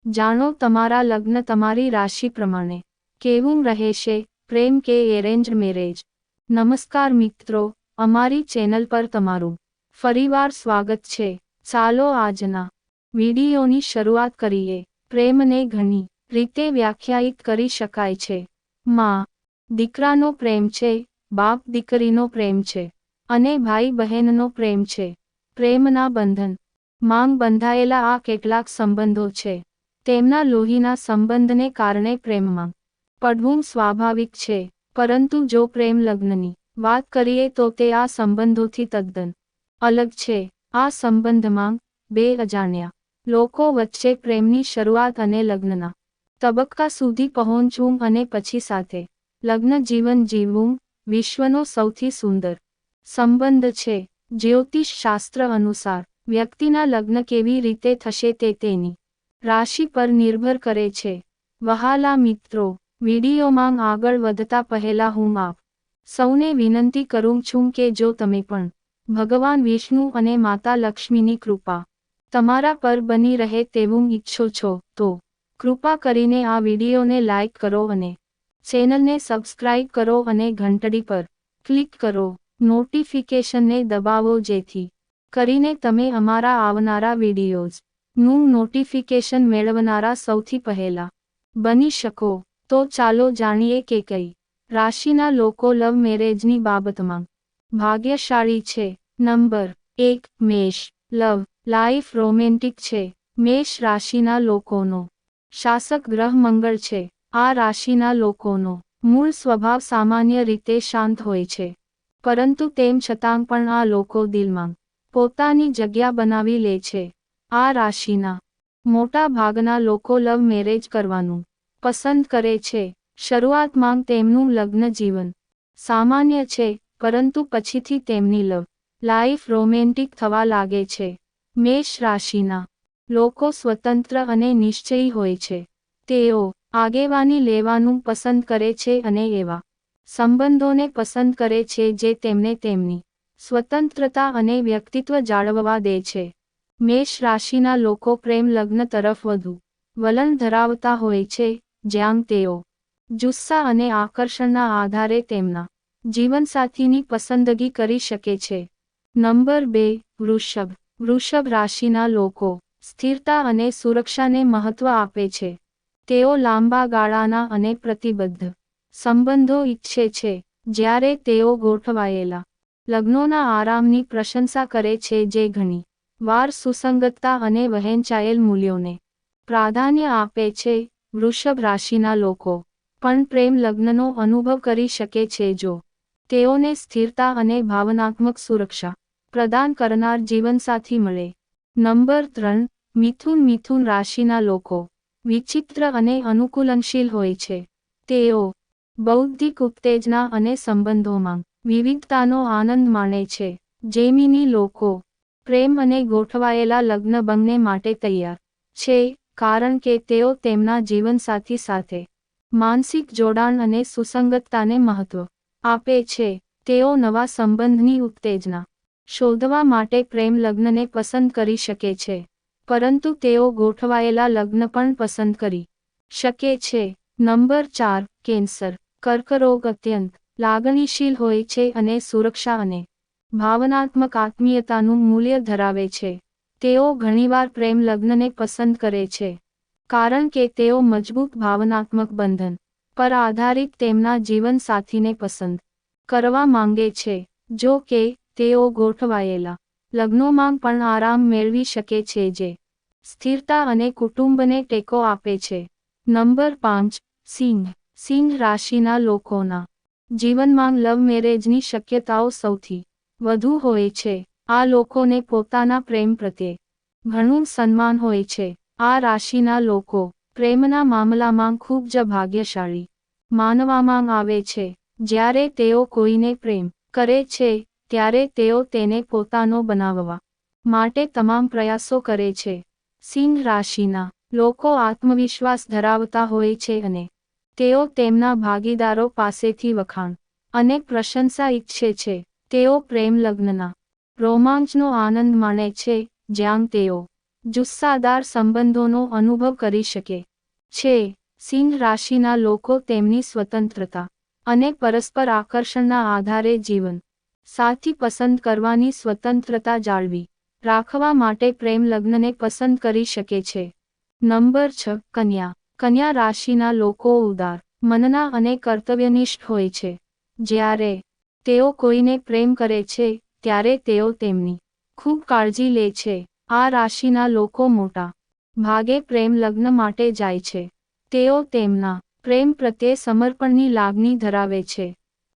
જાણો તમારા લગ્ન તમારી રાશિ પ્રમાણે કેવું રહેશે, પ્રેમ કે એરેન્જ મેરેજ। નમસ્કાર મિત્રો, અમારી ચેનલ પર તમારું ફરીવાર સ્વાગત છે। ચાલો આજના વિડીયોની શરૂઆત કરીએ। પ્રેમને ઘણી રીતે વ્યાખ્યાયિત કરી શકાય છે। માં દીકરાનો પ્રેમ છે, બાપ દીકરીનો પ્રેમ છે, અને ભાઈ બહેનનો પ્રેમ છે। પ્રેમના બંધન માં બંધાયેલા આ કેટલાક સંબંધો છે। તેમના લોહીના સંબંધને કારણે પ્રેમમાં પડવું સ્વાભાવિક છે, પરંતુ જો પ્રેમ લગ્નની વાત કરીએ તો તે આ સંબંધોથી તદ્દન અલગ છે। આ સંબંધમાં બે અજાણ્યા લોકો વચ્ચે પ્રેમની શરૂઆત અને લગ્નના તબક્કા સુધી પહોંચવું અને પછી સાથે લગ્ન જીવન જીવવું વિશ્વનો સૌથી સુંદર સંબંધ છે। જ્યોતિષ શાસ્ત્ર અનુસાર વ્યક્તિના લગ્ન કેવી રીતે થશે તે તેની રાશિ પર નિર્ભર કરે છે। વહાલા મિત્રો, વિડીયોમાં આગળ વધતા પહેલા હું આપ સૌને વિનંતી કરું છું કે જો તમે પણ ભગવાન વિષ્ણુ અને માતા લક્ષ્મીની કૃપા તમારા પર બની રહે તેવું ઈચ્છો છો તો કૃપા કરીને આ વિડીયોને લાઈક કરો અને ચેનલને સબસ્ક્રાઇબ કરો અને ઘંટડી પર ક્લિક કરો, નોટિફિકેશનને દબાવો જેથી કરીને તમે અમારા આવનારા વિડીયોઝનું નોટિફિકેશન મેળવનારા સૌથી પહેલા બની શકો। તો ચાલો જાણીએ કે કઈ રાશિના લોકો લવ મેરેજની બાબતમાં ભાગ્યશાળી છે। નંબર 1, મેષ। લવ લાઈફ રોમેન્ટિક છે। મેષ રાશિના લોકોનો શાસક ગ્રહ મંગળ છે। આ રાશિના લોકોનો મૂળ સ્વભાવ સામાન્ય રીતે શાંત હોય છે, પરંતુ તેમ છતાં પણ આ લોકો દિલમાં પોતાની જગ્યા બનાવી લે છે। આ રાશિના મોટા ભાગના લોકો લવ મેરેજ કરવાનું પસંદ કરે છે। શરૂઆતમાં તેમનું લગ્ન જીવન સામાન્ય છે, પરંતુ પછીથી તેમની લવ લાઈફ રોમેન્ટિક થવા લાગે છે। મેષ રાશિના લોકો સ્વતંત્ર અને નિશ્ચયી હોય છે। તેઓ આગેવાની લેવાનું પસંદ કરે છે અને એવા સંબંધોને પસંદ કરે છે જે તેમને તેમની સ્વતંત્રતા અને વ્યક્તિત્વ જાળવવા દે છે। મેષ રાશિના લોકો પ્રેમ લગ્ન તરફ વધુ વલણ ધરાવતા હોય છે, જ્યાં તેઓ જુસ્સા અને આકર્ષણના આધારે તેમના જીવનસાથીની પસંદગી કરી શકે છે। નંબર 2, વૃષભ। વૃષભ રાશિના લોકો સ્થિરતા અને સુરક્ષાને મહત્વ આપે છે। તેઓ લાંબા ગાળાના અને પ્રતિબદ્ધ સંબંધો ઈચ્છે છે, જ્યારે તેઓ ગોઠવાયેલા લગ્નોના આરામની પ્રશંસા કરે છે જે ઘણી વાર સુસંગતતા અને વહેંચાયેલ મૂલ્યોને પ્રાધાન્ય આપે છે। વૃષભ રાશિના લોકો પણ પ્રેમ લગ્નનો અનુભવ કરી શકે છે જો તેઓને સ્થિરતા અને ભાવનાત્મક સુરક્ષા પ્રદાન કરનાર જીવનસાથી મળે। નંબર 3, મિથુન। મિથુન રાશિના લોકો વિચિત્ર અને અનુકૂલનશીલ હોય છે। તેઓ બૌદ્ધિક ઉત્તેજના અને સંબંધોમાં વિવિધતાનો આનંદ માણે છે। જેમિની લોકો પ્રેમ અને ગોઠવાયેલા લગ્ન બંને માટે તૈયાર છે, કારણ કે તેઓ તેમના જીવનસાથી સાથે માનસિક જોડાણ અને સુસંગતતાને મહત્વ આપે છે। તેઓ નવા સંબંધની ઉત્તેજના શોધવા માટે પ્રેમ લગ્નને પસંદ કરી શકે છે, પરંતુ તેઓ ગોઠવાયેલા લગ્ન પણ પસંદ કરી શકે છે। Number 4, cancer. કર્કરોગ અત્યંત લાગણીશીલ હોય છે અને સુરક્ષા અને ભાવનાત્મક આત્મીયતાનું મૂલ્ય ધરાવે છે। તેઓ ઘણીવાર પ્રેમ લગ્નને પસંદ કરે છે, કારણ કે તેઓ મજબૂત ભાવનાત્મક બંધન પર આધારિત તેમના જીવનસાથીને પસંદ કરવા માંગે છે। જો કે, તેઓ ગોઠવાયેલા લગ્નોમાં પણ આરામ મેળવી શકે છે જે સ્થિરતા અને કુટુંબને ટેકો આપે છે। નંબર 5, સિંહ। સિંહ રાશિના લોકોના જીવનમાં લવ મેરેજની શક્યતાઓ સૌથી વધુ હોય છે। આ લોકોને પોતાના પ્રેમ પ્રત્યે ઘણું સન્માન હોય છે। આ રાશિના લોકો પ્રેમના મામલામાં ખૂબ જ ભાગ્યશાળી માનવામાં આવે છે। જ્યારે તેઓ કોઈને પ્રેમ કરે છે, ત્યારે તેઓ તેને પોતાનો બનાવવા માટે તમામ પ્રયાસો કરે છે। સિંહ રાશિના લોકો આત્મવિશ્વાસ ધરાવતા હોય છે અને તેઓ તેમના ભાગીદારો પાસેથી વખાણ અને પ્રશંસા ઈચ્છે છે। તેઓ પ્રેમ લગ્નના રોમાંચનો આનંદ માણે છે, જ્યાં તેઓ જુસ્સાદાર સંબંધોનો અનુભવ કરી શકે છે. સિંહ રાશિના લોકો તેમની સ્વતંત્રતા અને પરસ્પર આકર્ષણના આધારે જીવન સાથી પસંદ કરવાની સ્વતંત્રતા જાળવી રાખવા માટે પ્રેમ લગ્નને પસંદ કરી શકે છે. નંબર 6 કન્યા. કન્યા રાશિના લોકો ઉદાર મનના અને કર્તવ્યનિષ્ઠ હોય છે. જ્યારે તેઓ કોઈને પ્રેમ કરે છે ત્યારે તેઓ તેમની ખૂબ કાળજી લે છે. આ રાશિના લોકો મોટા ભાગે પ્રેમ લગ્ન માટે જાય છે. તેઓ તેમના પ્રેમ પ્રત્યે સમર્પણની લાગણી ધરાવે છે.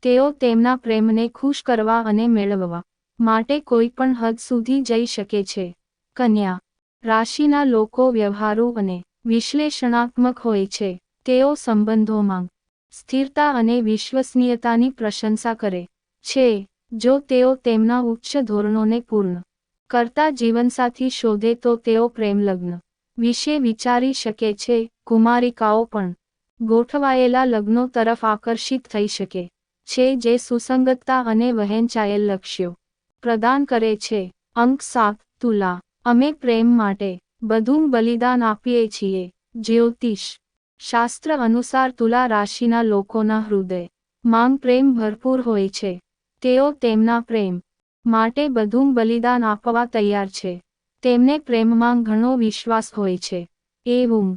તેઓ તેમના પ્રેમને ખુશ કરવા અને મેળવવા માટે કોઈપણ હદ સુધી જઈ શકે છે. કન્યા રાશિના લોકો વ્યવહારુ અને વિશ્લેષણાત્મક હોય છે. તેઓ સંબંધોમાં સ્થિરતા અને વિશ્વસનીયતાની પ્રશંસા કરે છે. જો તેઓ તેમના ઉચ્ચ ધોરણોને પૂર્ણ કરતા જીવનસાથી શોધે તો તેઓ પ્રેમ લગ્ન વિશે વિચારી શકે છે. કુમારિકાઓ પણ ગોઠવાયેલા લગ્નો તરફ આકર્ષિત થઈ શકે છે જે સુસંગતતા અને વહેંચાયેલ લક્ષ્યો પ્રદાન કરે છે. અંક 7 તુલા. અમે પ્રેમ માટે બધું બલિદાન આપીએ છીએ. જ્યોતિષ શાસ્ત્ર અનુસાર તુલા રાશિના લોકોના હૃદય માંગ પ્રેમ ભરપૂર હોય છે. તેઓ તેમના પ્રેમ માટે બધું બલિદાન આપવા તૈયાર છે. તેમને પ્રેમમાં ઘણો વિશ્વાસ હોય છે. એવું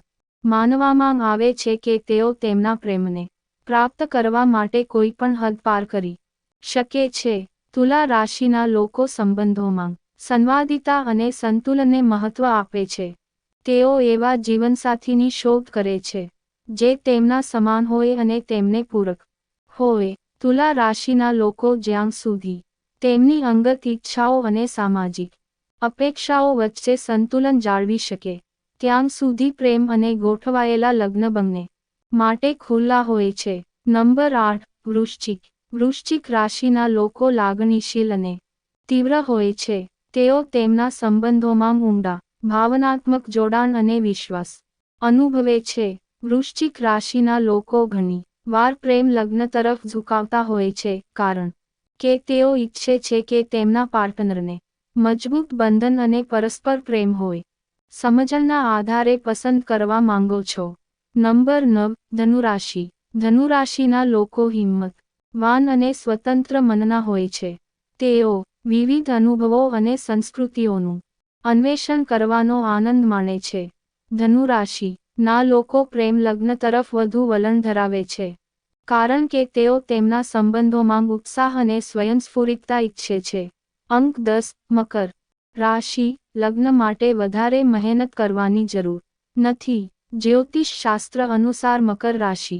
માનવામાં આવે છે કે તેઓ તેમના પ્રેમને પ્રાપ્ત કરવા માટે કોઈપણ હદ પાર કરી શકે છે. તુલા રાશિના લોકો સંબંધોમાં સંવાદિતા અને સંતુલનને મહત્વ આપે છે. તેઓ એવા જીવનસાથીની શોધ કરે છે જે તેમના સમાન હોય અને તેમને પૂરક હોય. તુલા રાશિના લોકો જ્યાં સુધી તેમની અંગત ઈચ્છાઓ અને સામાજિક અપેક્ષાઓ વચ્ચે સંતુલન જાળવી શકે ત્યાં સુધી પ્રેમ અને ગોઠવાયેલા લગ્ન બંને માટે ખુલ્લા હોય છે. નંબર 8 વૃશ્ચિક. વૃશ્ચિક રાશિના લોકો લાગણીશીલ અને તીવ્ર હોય છે. તેઓ તેમના સંબંધોમાં ઊંડા ભાવનાત્મક જોડાણ અને વિશ્વાસ અનુભવે છે. વૃશ્ચિક રાશિના લોકો ઘણી વાર પ્રેમ લગ્ન તરફ ઝુકાવતા હોય છે કારણ કે તેઓ ઈચ્છે છે કે તેમના પાર્ટનરને મજબૂત બંધન અને પરસ્પર પ્રેમ હોય. સમજણના આધારે પસંદ કરવા માંગો છો. નંબર 9 ધનુરાશિ. ધનુરાશિના લોકો હિંમતવાન અને સ્વતંત્ર મનના હોય છે. તેઓ વિવિધ અનુભવો અને સંસ્કૃતિઓનું અન્વેષણ કરવાનો આનંદ માણે છે. ધનુરાશિ ના લોકો પ્રેમ લગ્ન તરફ વધુ વલણ ધરાવે છે કારણ કે તેઓ તેમના સંબંધોમાં ઉત્સાહ અને સ્વયંસ્ફુરિતતા ઈચ્છે છે. અંક 10 મકર રાશિ. લગ્ન માટે વધારે મહેનત કરવાની જરૂર નથી. જ્યોતિષ શાસ્ત્ર અનુસાર મકર રાશિ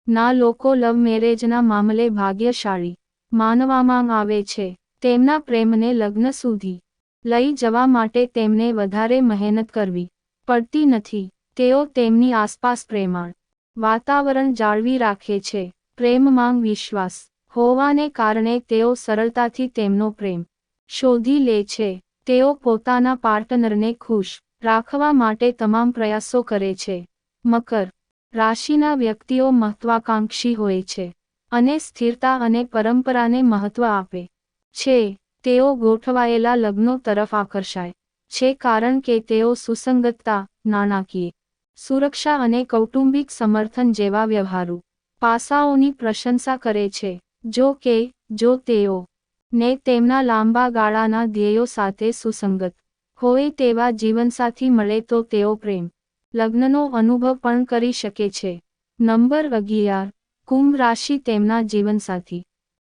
ના લોકો લવ મેરેજના મામલે ભાગ્યશાળી માનવામાં આવે છે. તેમના પ્રેમને લગ્ન સુધી લઈ જવા માટે તેમને વધારે મહેનત કરવી પડતી નથી. તેઓ તેમની આસપાસ પ્રેમાળ વાતાવરણ જાળવી રાખે છે. પ્રેમમાં વિશ્વાસ હોવાને કારણે તેઓ સરળતાથી તેમનો પ્રેમ શોધી લે છે. તેઓ પોતાના પાર્ટનરને ખુશ રાખવા માટે તમામ પ્રયાસો કરે છે. મકર રાશિના વ્યક્તિઓ મહત્વાકાંક્ષી હોય છે અને સ્થિરતા અને પરંપરાને મહત્વ આપે છે. તેઓ ગોઠવાયેલા લગ્નો તરફ આકર્ષાય છે કારણ કે તેઓ સુસંગતતા, નાણાકીય સુરક્ષા અને કૌટુંબિક સમર્થન જેવા વ્યવહારુ પાસાઓની પ્રશંસા કરે છે. જો કે, જો તેઓ ને તેમના લાંબા ગાળાના ધ્યેયો સાથે સુસંગત હોય તેવા જીવનસાથી મળે તો તેઓ પ્રેમ લગ્નનો અનુભવ પણ કરી શકે છે. નંબર 11 કુંભ રાશિ. તેમના જીવનસાથી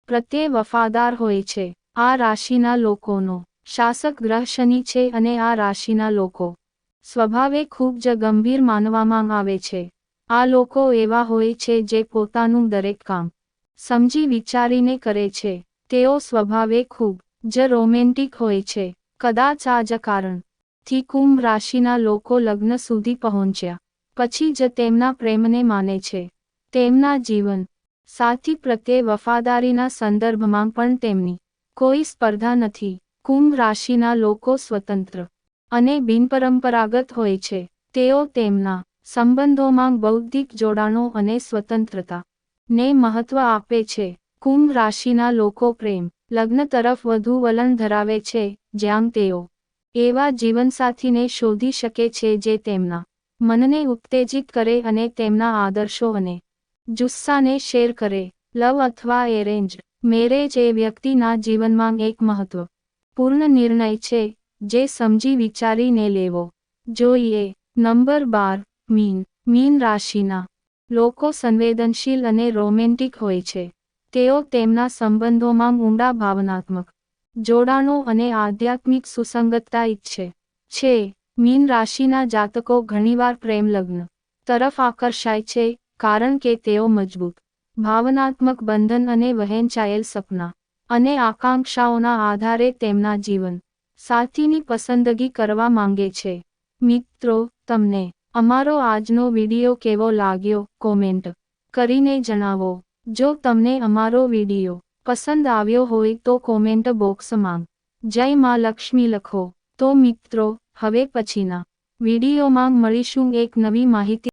પ્રત્યે વફાદાર હોય છે. આ રાશિના લોકોનો શાસક ગ્રહ શનિ છે અને આ રાશિના લોકો સ્વભાવે ખૂબ જ ગંભીર માનવામાં આવે છે. આ લોકો એવા હોય છે જે પોતાનું દરેક કામ સમજી વિચારીને કરે છે. તેઓ સ્વભાવે ખૂબ જ રોમેન્ટિક હોય છે. કદાચ આ જ કારણથી કુંભ રાશિના લોકો લગ્ન સુધી પહોંચ્યા પછી જ તેમના પ્રેમને માને છે. તેમના જીવન સાથી પ્રત્યે વફાદારીના સંદર્ભમાં પણ તેમની કોઈ સ્પર્ધા નથી. કુંભ રાશિના લોકો સ્વતંત્ર અને બિનપરંપરાગત હોય છે. તેઓ તેમના સંબંધોમાં બૌદ્ધિક જોડાણો અને સ્વતંત્રતા ને મહત્વ આપે છે. કુંભ રાશિના લોકો પ્રેમ લગ્ન તરફ વધુ વલણ ધરાવે છે જ્યાં તેઓ એવા જીવનસાથીને શોધી શકે છે જે તેમના મનને ઉત્તેજિત કરે અને તેમના આદર્શો અને જુસ્સાને શેર કરે. લવ અથવા એરેન્જ મેરેજ એ વ્યક્તિના જીવનમાં એક મહત્વપૂર્ણ નિર્ણય છે જે સમજી વિચારીને લેવો જોઈએ. નંબર 12. મીન રાશિના લોકો સંવેદનશીલ અને રોમેન્ટિક હોય છે. તેઓ તેમના સંબંધોમાં ઊંડા ભાવનાત્મક જોડાણો અને આધ્યાત્મિક સુસંગતતા ઈચ્છે છે. મીન રાશિના જાતકો ઘણીવાર પ્રેમ લગ્ન તરફ આકર્ષાય છે કારણ કે તેઓ મજબૂત ભાવનાત્મક બંધન અને વહેંચાયેલ સપના અને આકાંક્ષાઓના આધારે તેમના જીવન સાથીની પસંદગી કરવા માંગે છે. મિત્રો, તમને અમારો આજનો વિડિયો કેવો લાગ્યો કોમેન્ટ કરીને જણાવો. જો તમને અમારો વિડિયો પસંદ આવ્યો હોય તો કોમેન્ટ બોક્સમાં જય માં લક્ષ્મી લખો. તો મિત્રો, હવે પછીના વિડિયોમાં મળીશું એક નવી માહિતી